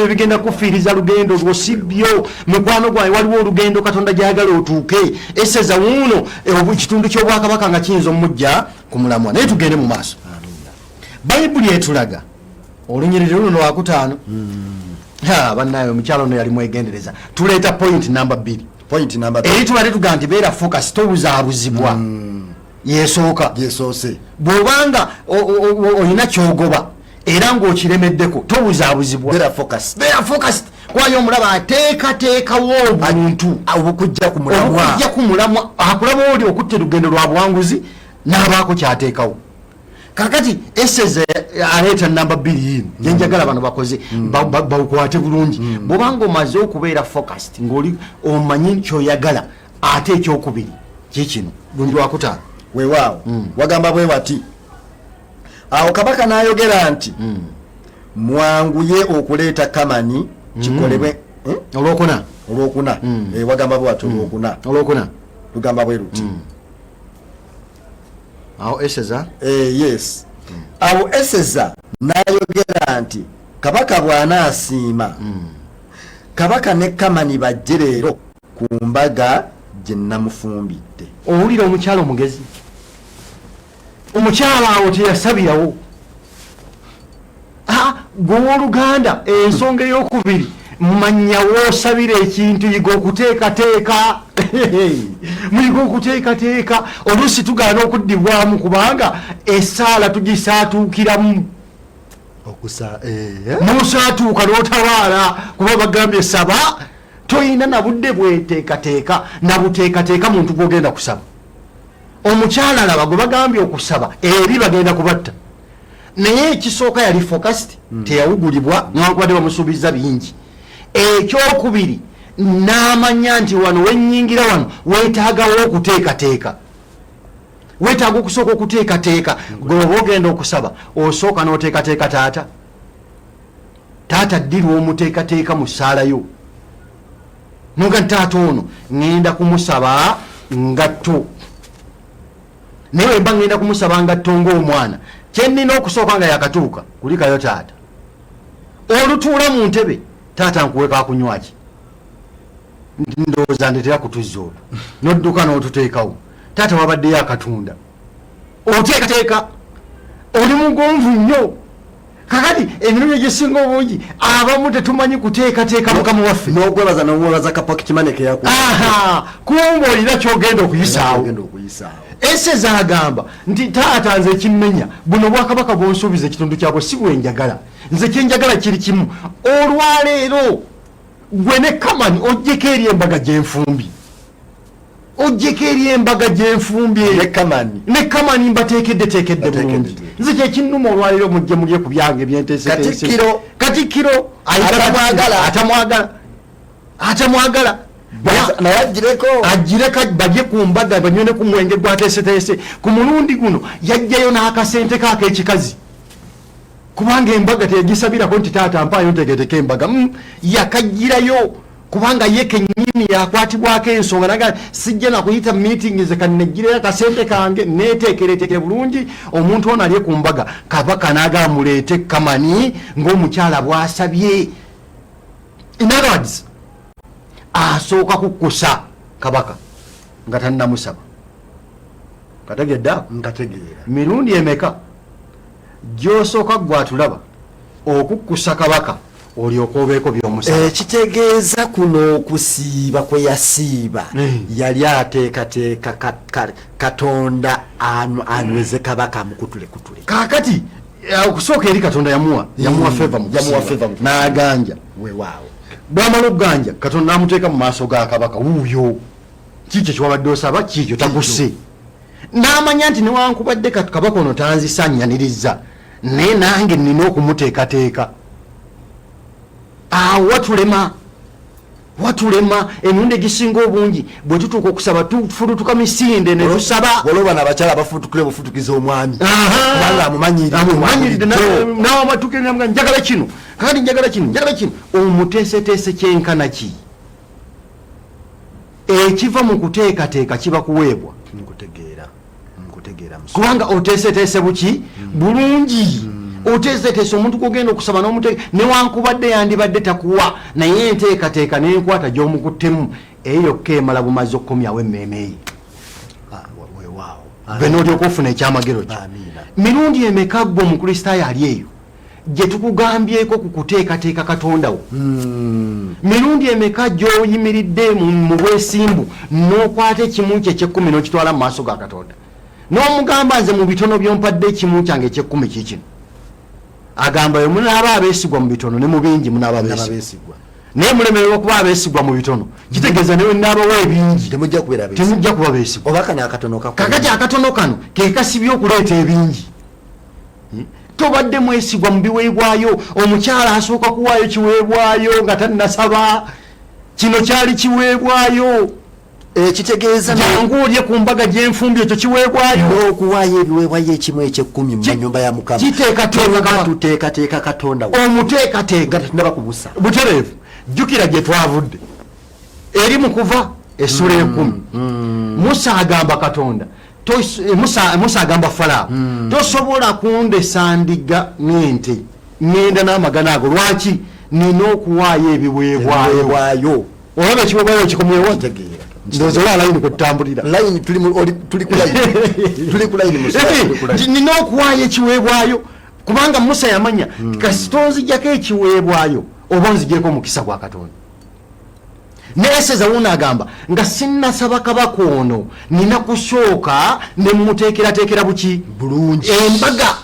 C: ebigenda kufiiriza lugendo lwo si byo mukwano gwange waliwo olugendo katonda gyagala otuuke eseza wuuno ekitundu ky'obwakabaka nga kiyinza omujja ku mulamwa naye tugende mu maaso bayibuli etulaga olunyiriri luno lwakutaano bannaye omukyalo ono yali mwegendereza tuleeta point namba 2 eri tubadde tugaa nti beera focus tobuzaabuzibwa
B: yesoose
C: bw'obanga olina kyogoba era ng'okiremeddeko tobuzaabuzibwa
B: beera
C: focused kwayo omulaba ateekateekawo obuntu
B: obukujja
C: ku mulamwa akulaba oli okutte lugendo lwa buwanguzi n'abaako kyateekawo kakati eseze aleeta namba 2 yenjagala bano bakoze bawukwate bulungi bwobanga omaze okubeera focused ng'oli omanyi kyoyagala ate ekyokubiri kikino lundi lwakutaano
B: weewaawo wagamba bwe wati awo kabaka n'ayogera nti mwanguye okuleeta kamani kikolebwe
C: olwokuna
B: wagamba bwe wati olwokuna lugamba bwe luti
C: awo eseza
B: yes awo eseza n'ayogera nti kabaka bw'anaasiima kabaka ne kamani bajje leero ku mbaga gye namufumbidde.
C: Owulira omukyala omugezi, omukyala awo teyasabirawo. Gw'oluganda ensonga ey'okubiri manya wosabira ekintu yiga okuteekateeka muyiga okuteekateeka oluusi tugaana okuddibwamu kubanga esaala tugisaatuukiramu nosaatuuka n'otabaala kuba bagambye saba toyina nabudde bweteekateeka nabuteekateeka muntu gwogenda kusaba omukyala alaba gwe bagambye okusaba eri bagenda kubatta naye ekisooka yali focused teyawugulibwa newankubadde bamusuubiza bingi ekyokubiri n'amanya nti wano wenyingira wano weetaagawo okuteekateeka weetaaga okusooka okuteekateeka gweoba ogenda okusaba osooka n'oteekateeka taata ddirwa omuteekateeka mu ssaalayo noga ntaata ono ŋŋenda kumusaba ngatto naye wemba ŋŋenda kumusaba ngatto ng'omwana kyenina okusooka nga yakatuuka kulikayo taata olutuula mu ntebe taata nkuweka akunywaki ndowooza ndetera kutuzza olwo nodduka n'otuteekawo taata wabaddeyo akatunda oteekateeka oli mugonvu nnyo kakati emirimu egisinga obungi abamu tetumanyi kuteekateeka mukama waffe
B: n'ogwebaza nomwebaza kapakikimaneke
C: kumba olina kyogenda okuyisaawo ese zagamba nti taata nze ekimmenya buno bwakabaka bwonsuubiza ekitundu kyabwe si bwenjagala nze kyenjagala kiri kimu olwaleero gwe ne kamani ojjeko eri embaga gyenfumbi ne kamani mbateekedde bulungi nze kyekinnuma olwaleero mujje mulye ku byange byenteeseteese katikkiro atamwagala agireka bajye ku mbaga banyone ku mwenge gwateeseteese ku mulundi guno yajjayo n'akasente kaak'ekikazi kubanga embaga teyagisabirako nti taata mpaayo ntegeeteka embaga yakagirayo kubanga ye kennyini yakwatibwako ensonga naga sijja nakuyita meeting ze kannegireyo akasente kange neteekeretekere bulungi omuntu ono alye ku mbaga kabaka naagala muleete kamani ng'omukyala bwasabye. In other words, asooka kukusa kabaka nga tannamusaba. Kategedda nkategeera mirundi emeka gyosooka gwatulaba okukusa kabaka olyoka obeeko by'omusaba.
B: Kitegeeza kuno okusiiba kwe yasiiba yali ateekateeka Katonda anyweze kabaka mukutule.
C: Kaakati okusooka eri Katonda yamuwa favor n'aganja
B: weewaawo.
C: Bw'amala okuganja Katonda n'amuteeka mu maaso ga kabaka wuuyo kikyo kiwabadde osaba kikyo taguse n'amanya nti newankubadde kabaka ono tanzisannyaniriza naye nange nina okumuteekateeka. watulema emirundi egisinga obungi bwe tutuuka okusaba tufurutuka misinde ne tusaba
B: olwoba n'abakyala bafutukire bufutukiza omwami kubanga amumanyiridde
C: n'awamatukenga njagala kino kakati njagala kino omuteeseteese kyenkana ki ekiva mu kuteekateeka kiba kuweebwa.
B: Nkutegeera
C: kubanga oteeseteese buki bulungi oteeseteese omuntu kugenda okusaba n'omuteeka newankubadde yandibadde takuwa naye enteekateeka n'enkwata gy'omukuttemu eyo yokka emala bumaze okukomyawo emmeeme ye be n'olyoka ofuna ekyamagero kyo. Mirundi emeka gwe omukristaayo ali eyo gye tukugambyeko ku kuteekateeka Katondawo. Mirundi emeka gy'oyimiridde mu bwesimbu n'okwata ekimu kye eky'ekkumi n'okitwala mu maaso ga Katonda n'omugamba nze mu bitono by'ompadde ekimu kyange eky'ekkumi kiikino agamba yo munaaba abeesigwa mu bitono ne mu bingi munaaba abeesigwa naye mulemererwa okuba abeesigwa mu bitono kitegeeza newe naabawo ebingi temujja kuba beesigwa kakati akatono kano ke kasibye okuleeta ebingi. Tobadde mwesigwa mu biweebwayo omukyala asooka kuwaayo kiweebwayo nga tannasaba kino kyali kiweebwayo.
B: Kitegeeza
C: jangu olye ku mbaga gy'enfumbi ekyo kiweebwayo
B: okuwaayo ebiweebwayo ekimu eky'ekkumi mu nnyumba ya Mukama. Tuteekateeka Katonda
C: omuteekateeka
B: tunaba kubusa
C: butereevu. Jjukira gye twavudde eri mu Kuva essula 10 Musa agamba Katonda Musa agamba Falaawo tosobola kundesa ndiga n'ente ngenda n'amagana ago lwaki nina okuwaayo ebiweebwayo. Olaba ekiweebwayo kikomyewo ndoza wa layini kutambulira
B: layini tuli ku layini
C: nina okuwaayo ekiweebwayo kubanga Musa yamanya kasitonzijjako ekiweebwayo oba nzigireko omukisa gwa Katonda. Neseza wuno agamba nga sinnasaba kabaka ono nina kusooka ne muteekerateekera buki
B: bulungi
C: embaga.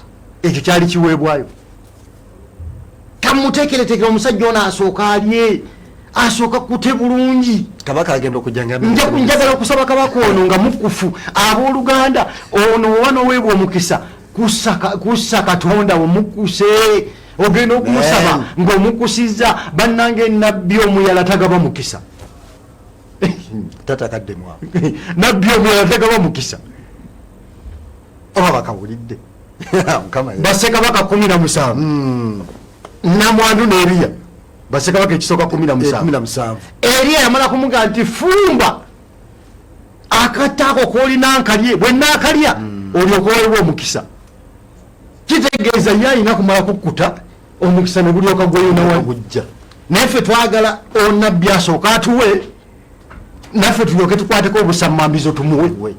C: Ekyo kyali kiweebwayo. Kamuteekereteekera omusajja ono asooka alye, asooka kute bulungi.
B: kabaka agenda okujjanga
C: Njagala okusaba kabaka ono nga mukufu. Abooluganda ono wano weebwa omukisa kussa Katonda omukuse. Ogenda okumusaba ng'omukusizza bannange nabbi omuyala tagaba mukisa.
B: tatakadde mwa
C: Nabbi omuyala tagaba mukisa.
B: oba bakawulidde
C: Bassekabaka 17 namwandu ne Eriya bassekabaka ekisooka 17 Eriya yamala kumuga nti fumba akataako koolina nkalye bwe naakalya olyoka weebwa omukisa. Kitegeeza ye alina kumala kukkuta omukisa ne bulyoka gweyona
B: gujja.
C: naffe twagala onabbi asooka atuwe naffe tulyoke tukwateko obusammambizo tumuwe.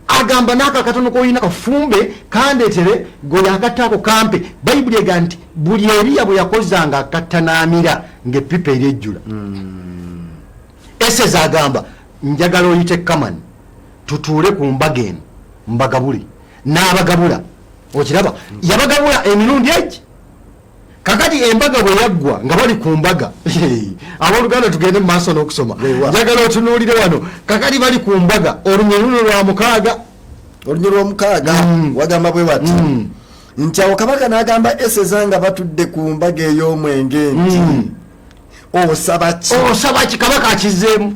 C: Agamba n'aka katono koyina kafumbe kandeetere goya akataako kampe. Bayibuli ega nti buli Eriya bwe yakozanga akattanaamira ng'eppipa eryejjula. Eseza agamba njagala oyite Kamani tutuule ku mbaga eno mbagabule. N'abagabula okiraba yabagabula emirundi egi. Kakati embaga bwe yaggwa nga bali ku mbaga abooluganda tugende mu maaso n'okusoma njagala otunuulire wano. Kakati bali ku mbaga olunyoluno lwa mukaaga
B: wagamba bwe bati nti awo kabaka n'agamba Eseza nga batudde ku mbaga ey'omwenge nti osaba
C: ki kabaka akizzeemu.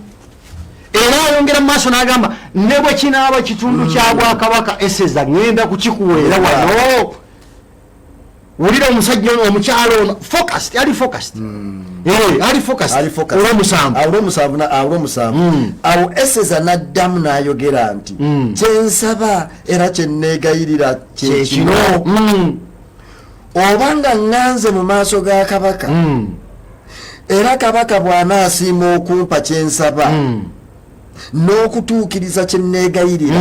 C: Era ayongera mu maaso n'agamba ne bwe kinaaba kitundu kya bwakabaka Eseza ngenda kukikuweera wano. Wulira omusajja ono omukyalo ono focused ali focused
B: olw'omusanvu. Awo Eseza n'addamu n'ayogera nti kyensaba era kyenneegayirira kyekino obanga ŋŋanze mu maaso ga kabaka era kabaka bw'anaasiima okumpa kyensaba n'okutuukiriza kyenneegayirira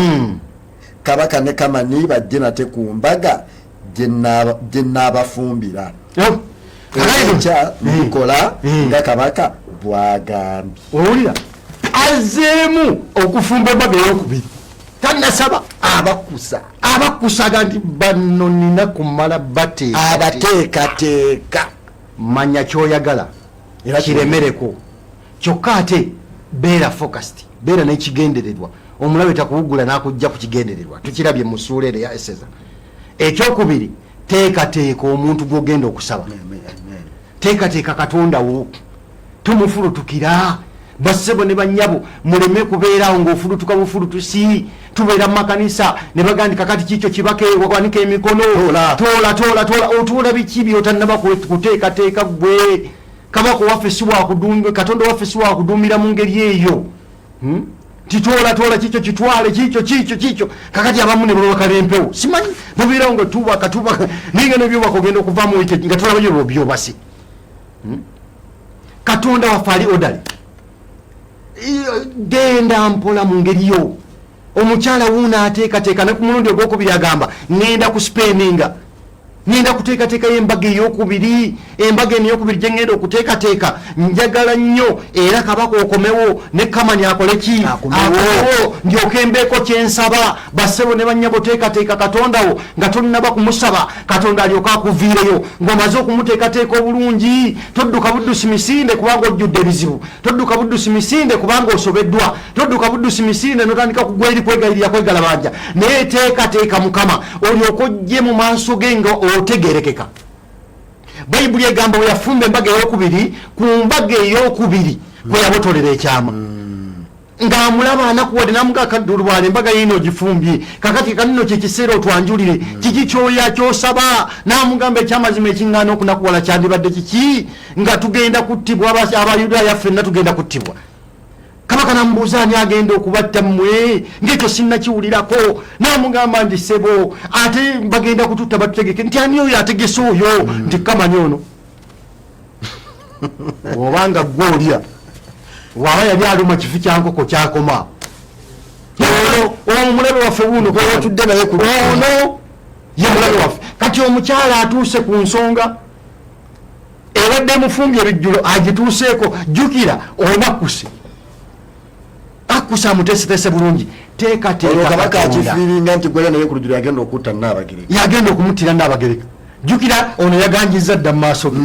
B: kabaka ne Kamani bajje nate ku mbaga gye nnaabafumbira ekya nkola nga kabaka bw'agambye.
C: Owulira azzeemu okufumba embaga ey'okubiri tannasaba abakusaga nti bano nina kumala
B: abateekateeka.
C: Manya kyoyagala era kiremereko kyokka ate beera focused beera n'ekigendererwa. Omulabe takuwugula n'akujja ku kigendererwa. Tukirabye mu ssuula eno ya Eseza. Ekyokubiri teekateeka omuntu gw'ogenda okusaba. Teekateeka Katonda wo tumufulutukira. Bassebo ne bannyabo muleme kubeerawo ng'ofulutuka bufulutusi. Tubeera mu makanisa ne bagandika kati kikyo kibake wanika emikono toola otuula biki by'otannaba kuteekateeka gwe. Kabaka waffe si wakuduumira Katonda waffe si wakuduumira mu ngeri eyo. Titoola kikyo kitwale kikyo kakati abamu ne babakala empewo simanyi mubeerawo nga tubaka ninga nebyobaka ogenda okuvaamu nga tolabayo lwobyobasi. Katonda waffe ali odali genda mpola mu ngeri yo. Omukyala wuuna ateekateeka ne ku mulundi ogwokubiri agamba ŋŋenda kusipeninga ngenda kuteekateekayo embaga ey'okubiri. Embaga eno ey'okubiri gye ŋŋenda okuteekateeka njagala nnyo era kabaka okomewo ne Kamani akole ki akomewo ndyoke mbeeko kyensaba. Bassebo ne bannyabo teekateeka Katondawo nga tonnaba kumusaba Katonda alyoka akuviireyo ng'omaze okumuteekateeka obulungi. Todduka buddusi misinde kubanga ojjudde ebizibu. Todduka buddusi misinde kubanga osobeddwa. Todduka buddusi misinde n'otandika kugwa eri kwegayirira kwegalabanja. Naye teekateeka Mukama olyoke ojje mu maaso ge nga otegerekeka. Bayibuli egamba bwe yafumba embaga ey'okubiri ku mbaga ey'okubiri kwe yabotolera ekyama ng'amulaba anakuwadde n'amuga kaddulubwala embaga yino ogifumbye kakati kanino kyekiseera otwanjulire kiki kyoya kyosaba. N'amugamba ekyamazima ekiŋŋaana okunakuwala kyandibadde kiki nga tugenda kuttibwa abayudaaya ffenna tugenda kuttibwa. Kabaka namubuuza ani agenda okubatta mmwe ng'ekyo sinnakiwulirako. N'amugamba nti ssebo ate bagenda kututta batutegeke nti ani oyo ategese oyo nti Kamani ono. Obanga gwe olya waba yali aluma kifi kya nkoko kyakoma ono omulabe waffe wuuno
B: watudde naye ku
C: ono ye mulabe waffe. Kati omukyala atuuse ku nsonga era abadde mufumbye ebijjulo agituuseeko jjukira onakuse akusa amutesitese bulungi
B: kabaka akifiiringa nti gwera naye ku lujjiro yagenda okutta Nnaabagereka
C: yagenda okumuttira Nnaabagereka jjukira ono yaganjiza dda mu maaso ge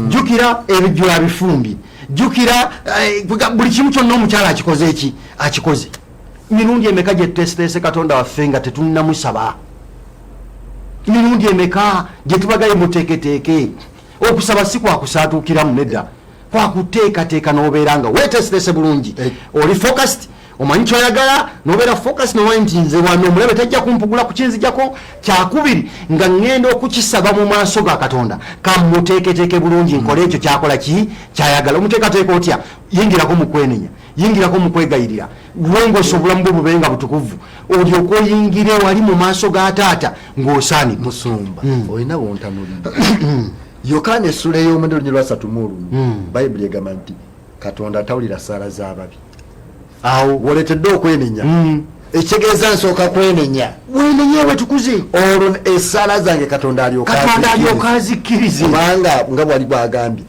C: jjukira ebijjulo abifumbye jjukira buli kimu kyonna omukyala akikoze mirundi emeka gye tutesitese Katonda waffe nga tetunnamusaba mirundi emeka gye tubagaye muteeketeeke okusaba si kwakusaatuukiramu nedda kwakuteekateeka n'obeera nga weetesitese bulungi oli focused omanyi kyoyagala nobeera focus nomanyi nti nze wano omulabe tajja kumpugula ku kinzijjako kyakubiri nga ŋŋenda okukisaba mu maaso ga Katonda kamuteeketeeke bulungi nkole ekyo kyakola kyayagala omuteekateeka otya yingirako mu kwenenya yingirako mu kwegayirira lwongosa obulamu bwe bubenga butukuvu olyoka oyingire wali mu maaso ga taata ng'osaanidde
B: musumba olina bontanulira Yokaana essula ey'omwenda olunyiriri lwa 3 Bayibuli egamba nti Katonda atawulira ssaala z'ababi awo woletedde okwenenya ekitegeeza nsooka kwenenya
C: wenenyewe tukuze
B: olwo essaala zange Katonda
C: alyoka azikkirize
B: kubanga nga bwali bwagambye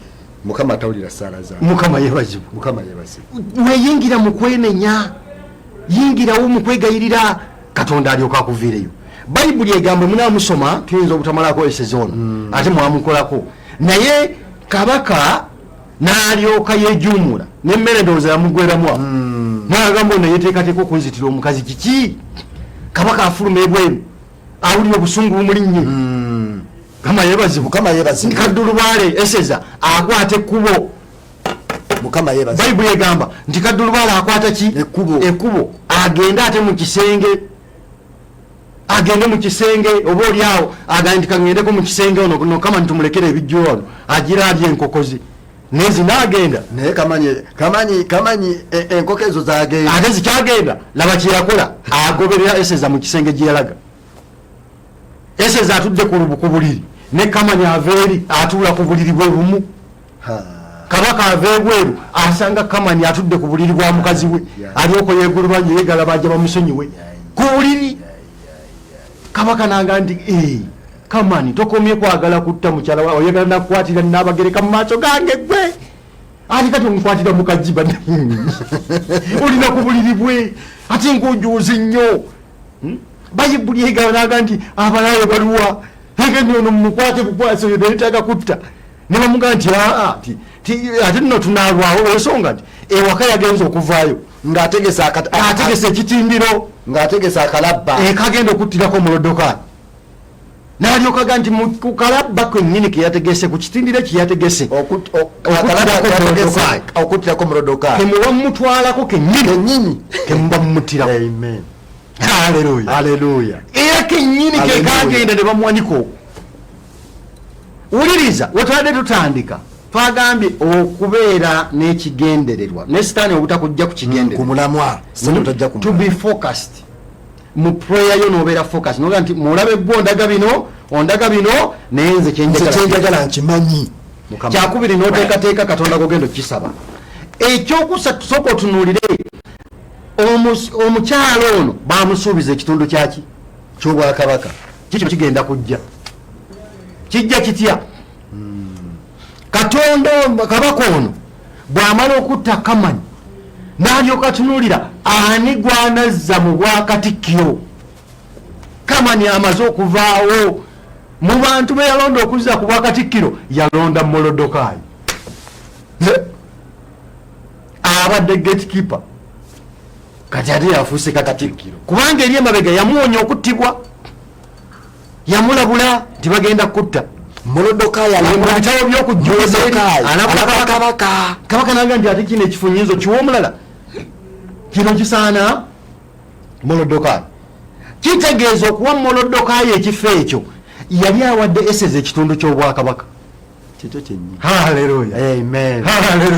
B: Mukama atawulira ssaala zange
C: Mukama yeebazibwe weyingira mu kwenenya yingirawo mu kwegayirira Katonda alyoka akuviireyo Bayibuli egamba munaamusoma tuyinza obutamalako esezoono ate mwamukolako naye kabaka n'alyoka yeejumula n'emmere ndowooza yamugweramu n'agamba ono yeteekateeka okunzitira omukazi kiki kabaka afuluma ebweru awulira obusungu bumulinnye Mukama yeebazibwe Kaddulubaale Eseza akwata ekkubo Bayibuli egamba nti Kaddulubaale akwata ki ekkubo agende mu kisenge oba oliawo agamba nti kaŋŋendeko mu kisenge ono Mukama ntumulekere ebijjo ono agiraabye enkokozi nezi n'agenda
B: naye kamanyi enkoko ezo zagenda
C: ate zikyagenda laba kyeyakola agoberera Eseza mu kisenge gye yalaga Eseza atudde ku buliri ne Kamanyi aveeri atuula ku buliri bwe bumu kabaka ava ebweru asanga Kamanyi atudde ku buliri bwa mukazi we alyoko yeeguluma yeegala bajja bamusonyiwe ku buliri kabaka nanga nti Kamanyi tokomye kwagala kutta mukyala wawe oyagala nakukwatira Nnaabagereka mu maaso gange gwe ati kati omukwatira mukajiba olina ku buliri bwe ate ng'ojuuzi nnyo Bayibuli egamba naga nti abalabe baluwa egenda ono mumukwate bukwasi oyo neetaaga kutta ne bamugaa nti ate nno tunaalwawo ensonga nti ewaka yagenza okuvaayo ng'ategesa ekitindiro
B: ng'ategesa akalabba
C: kagenda okuttirako Mulodokaayi n'alyokaga nti ku kalabba kwennyini keyategese ku kitindiro kyeyategese
B: okuttirako Mulodokaayi
C: kemuba mumutwalako kennyini kemuba mumuttira haleluya era kennyini kekagenda ne bamuwanika wuliriza wetwadde tutandika twagambye okubeera n'ekigendererwa ne sitaani obutakujja ku kigendererwa to be focused mu prayer yo n'obeera focused noga nti mulabe gwe ondaga bino naye nze
B: kyenjagala nkimanyi
C: kyakubiri n'oteekateeka Katonda gogenda okukisaba ekyokusatu sooka otunuulire omukyalo ono bamusuubiza ekitundu kyaki
B: ky'obwakabaka
C: kikino kigenda kujja kijja kitya Katonda kabaka ono bw'amala okutta Kamanyi n'alyoka atunuulira ani gwanazza mu bwakatikkiro Kamanyi amaze okuvaawo mu bantu be yalonda okuzza ku bwakatikkiro yalonda Mulodokaayi abadde gatekeeper kati ate yafuuse katikkiro kubanga eri emabega yamuwonya okuttibwa yamulabula nti bagenda kutta
B: Mulodokaayi
C: alabitabo by'okujjuza kabaka naga nti ate kino ekifunyizo kiwa omulala kino kisaana Mulodokaayi kitegeeza okuwa Mulodokaayi ekifo ekyo yali awadde Eseza ekitundu ky'obwakabaka
B: kito kyennyini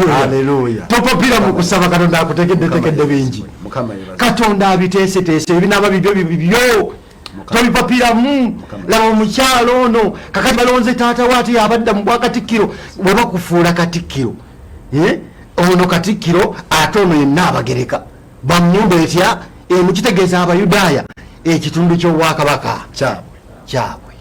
C: haleluya topapira mu kusaba Katonda akutekedde bingi Katonda abiteeseteese ebinaaba bibyo tobipapiramu laba omukyalo ono kakati balonze taata waati abadda mu bwakatikkiro bwe bakufuula katikkiro ono katikkiro ate ono ye Nnaabagereka bamunyumba etya mukitegeeza Abayudaaya ekitundu ky'obwakabaka kyabwe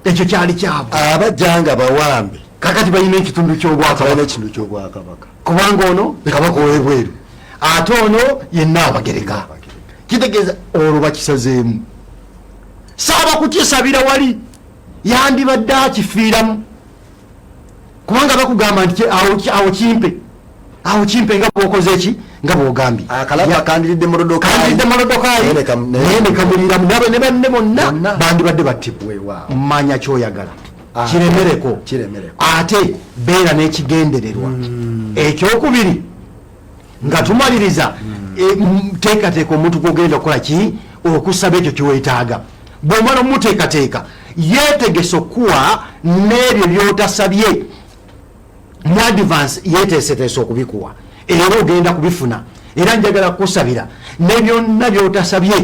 C: ekyo kyali kyabwe
B: abajjanga bawambe
C: kakati balina ekitundu
B: ky'obwakabaka
C: kubanga ono kabaka ow'ebweru ate ono yenna abagereka kitegeeza olwo bakisazeemu saaba kukyesabira wali yandibadde akifiiramu kubanga bakugamba nti awo kimpe nga bwokoze eki nga bwogambye
B: akalaba kandiridde
C: Morodokaayi naye nekamuliramu nabe ne banne bonna bandibadde battibwa manya kyoyagala kiremereko ate beera n'ekigendererwa ekyokubiri nga tumaliriza teekateeka omuntu gwogenda okukola ki okusaba ekyo kiweetaaga bwomala omuteekateeka yeetegese okuwa n'ebyo byotasabye mu advance yeeteeseteese okubikuwa era ogenda kubifuna era njagala kukusabira nebyonna byotasabye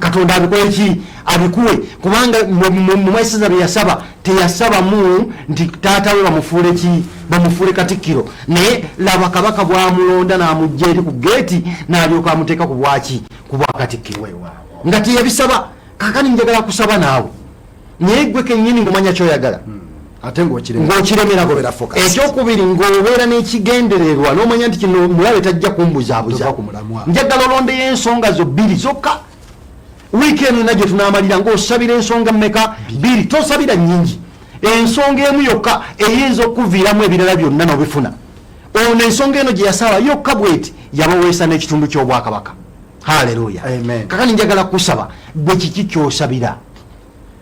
C: katonda abikole ki abikuwe kubanga mu maisiza byeyasaba teyasabamu nti taatawe bamufuule katikkiro naye laba kabaka bwamulonda n'amugja eri ku geeti n'alyoka amuteeka ku bwaki ku bwakatikkiro nga teyabisaba kakani njagala kusaba naawe naye gwe kennyini ngomanya kyoyagala
B: ate
C: ng'okiremerako ekyokubiri ng'obeera n'ekigendererwa n'omanya nti kino mulabe tajja kumbuzaabuza njagala olondeyo ensonga zo bbiri zokka wiiki eno nagyo tunamalira ng'osabira ensonga mmeka bbiri tosabira nnyingi ensonga emu yokka eyinza okuviiramu ebirala byonna n'obifuna ono ensonga eno gye yasaba yokka bweti yabaweesa n'ekitundu ky'obwakabaka haleluya kakani njagala kusaba gwe kiki kyosabira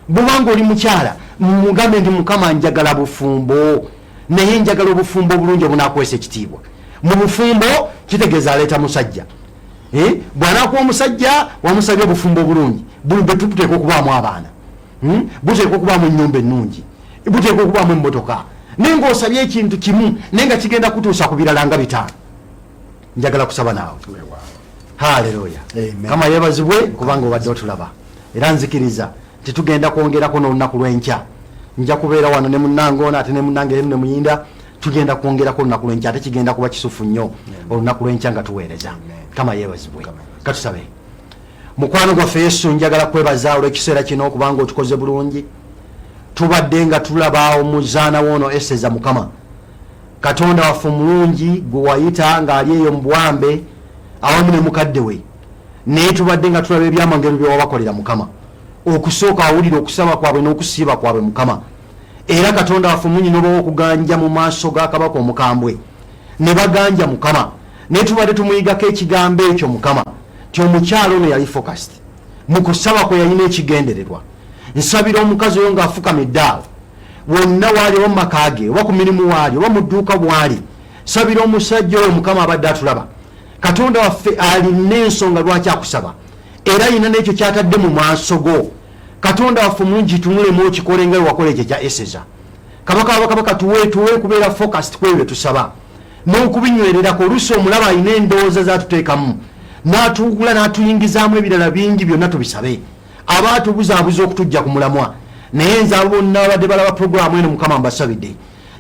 C: bwobanga oli mukyala mugambe ndi mukama njagala bufumbo naye njagala obufumbo obulungi obunakwesa ekitiibwa mu bufumbo kitegeeza aleeta musajja bwanakuwa omusajja wamusabye obufumbo obulungi buteeka okubaamu abaana buteeka okubaamu ennyumba ennungi buteeka okubaamu emmotoka naye ngaosabye ekintu kimu naye nga kigenda kutuusa ku birala nga 5 njagala kusaba naawe haleluya kama yebazibwe kubanga obadde otulaba era nzikiriza titugenda kwongerako n'olunaku lw'enkya nja kubeera wano ne munnange ono ate ne munnange emu ne muyinda tugenda kwongerako olunaku lw'enkya ate kigenda kuba kisufu nnyo olunaku lw'enkya nga tuweereza kama yebazibwe katusabe mukwano gwaffe Yesu njagala kwebaza olw'ekiseera kino kubanga otukoze bulungi tubadde nga tulaba omuzaana woono Eseza Mukama Katonda waffe omulungi gwe wayita ng'ali eyo mu bwambe awamu ne mukadde we naye tubadde nga tulaba ebyamagero bye wabakolera Mukama okusooka awulira okusaba kwabwe n'okusiiba kwabwe Mukama era Katonda waffe munyino bw'okuganja mu maaso ga kabaka omukambwe ne baganja Mukama naye tubadde tumuyigako ekigambo ekyo Mukama ti omukyalo ono yali focused mu kusaba kwe yalina ekigendererwa nsabira omukazi oyo ng'afukamidde awo wonna waali oba mu maka ge oba ku mirimu waali oba mu dduuka bwali sabira omusajja oyo Mukama abadde atulaba Katonda waffe alina ensonga lwaki akusaba era yina n'ekyo kyatadde mu maaso go Katonda waffe mungi tunulemu okikole nga wakola ekyo kya Eseza kabaka tuwe kubeera focused kwebyo tusaba n'okubinywererako oluusi omulaba alina endowooza zatuteekamu n'atuwugula n'atuyingizaamu ebirala bingi byonna tubisabe abaatubuzaabuza okutujja ku mulamwa naye nze abo bonna abadde balaba puroguramu eno Mukama mbasabidde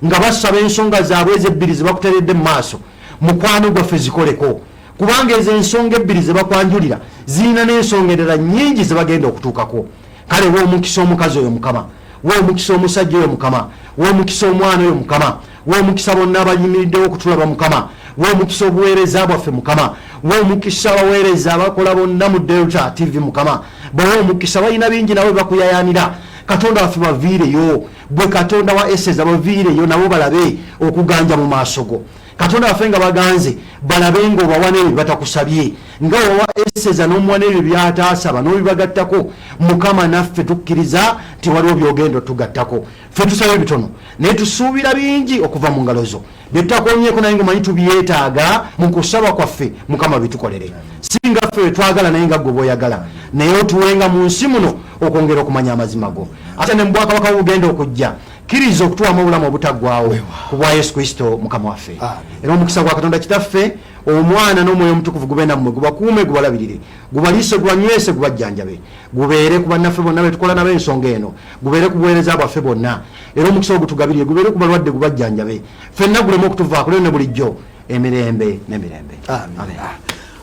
C: nga basaba ensonga zaabwe ezebbiri ze bakuteredde mu maaso mukwano gwaffe zikoleko kubanga ezo ensonga ebbiri ze bakwanjulira zirina n'ensonga endala nnyingi ze bagenda okutuukako kale woomukisa omukazi oyo Mukama woomukisa omusajja oyo Mukama woomukisa omwana oyo Mukama woomukisa bonna abayimiriddewo okutulaba Mukama woomukisa obuweereza bwaffe Mukama woomukisa abaweereza abakola bonna mu Delta TV Mukama bawoomukisa balina bingi nabo bakuyayanira Katonda waffe baviireyo bwe Katonda wa Eseza baviireyo nabo balabe okuganja mu maaso go Katonda waffe nga baganze balabe ng'obawa n'ebyo batakusabye nga wawa Eseza n'omuwa n'ebyo byataasaba n'obibagattako Mukama naffe tukkiriza nti waliwo byogenda otugattako ffe tusaba ebitono naye tusuubira bingi okuva mu ngalo zo bye tutakonyeeko naye ngamanyi tubyetaaga mu kusaba kwaffe Mukama bitukolere singa ffe twagala naye nga gwe bw'oyagala naye otuwenga mu nsi muno okwongera okumanya amazima go ate ne mu bwakabaka bugenda okujja kkiriza okutuwamu obulamu obutaggwaawo ku bwa Yesu Kristo Mukama waffe era omukisa gwa Katonda Kitaffe omwana n'omwoyo omutukuvu gube nammwe gubakuume gubalabirire gubaliise gubanywese gubajjanjabe gubeere ku bannaffe bonna betukola nabo ensonga eno gubeere ku buweereza bwaffe bonna era omukisa ogutugabirire gubeere ku balwadde gubajjanjabe ffenna guleme okutuvaako lero ne bulijjo emirembe n'emirembe amen.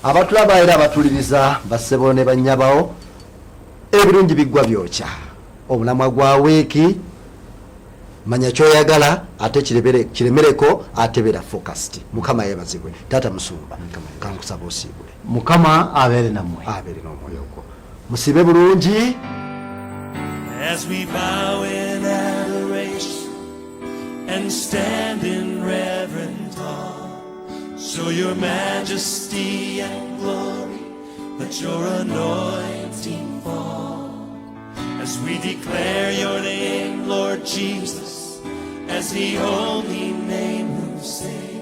B: Abatulaba era abatuliriza bassebo ne manya kyoyagala ate kiremereko ate beera focused. Mukama yebazibwe. Tata Musumba kankusaba osiibule.
C: Mukama abeere nammwe.
B: Abeere n'omwoyo gwo. Musibe bulungi.
A: As we bow in adoration and stand in reverent awe, show your majesty and glory, let your anointing fall. As we declare your name, Lord Jesus, as the only name who saves.